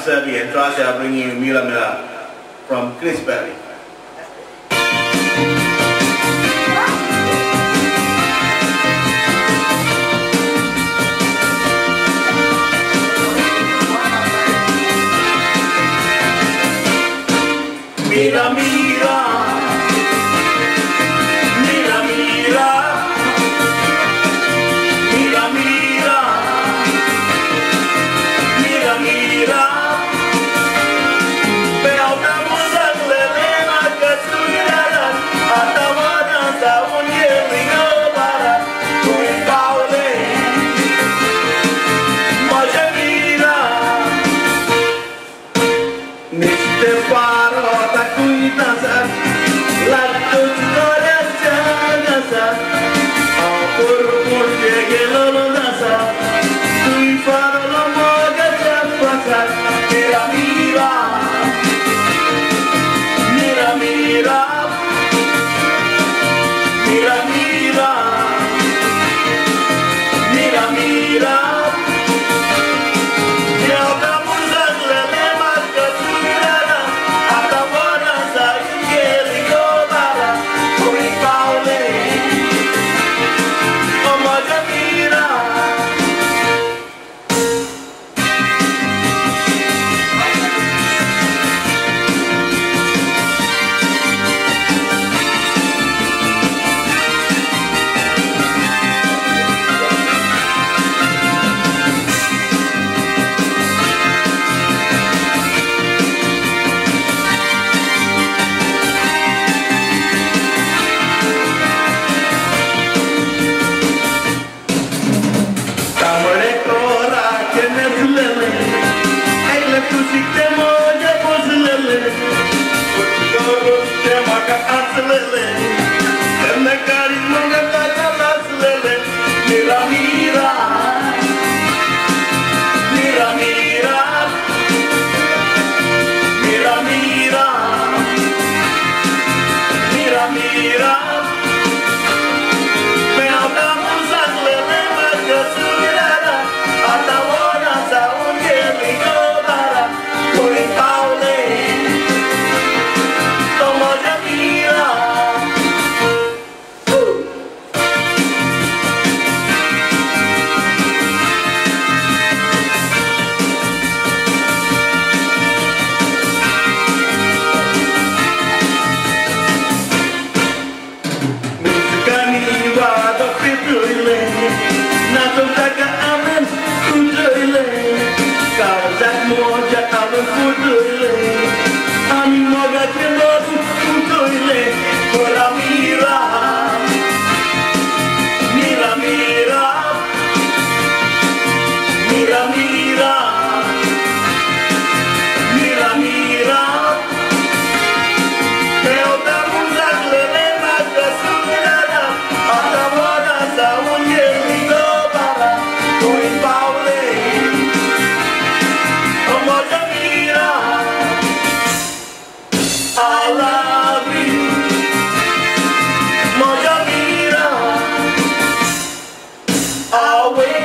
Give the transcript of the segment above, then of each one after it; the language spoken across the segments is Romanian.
Sebi and Tracy are bringing you Mila Mila from Chris Berry. Mira, mira, mira, mira, mira, mira, mira, mira, pero estamos en la lema que estudiará hasta mañana un día para tu paule, moja mira, neste paro ta cuidança, la tuttora janasa, por que lo dança, tu paro lo moga te passa, mira mira, mira mira, mira mira, mira mira.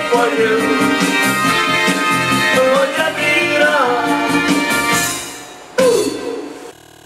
For you.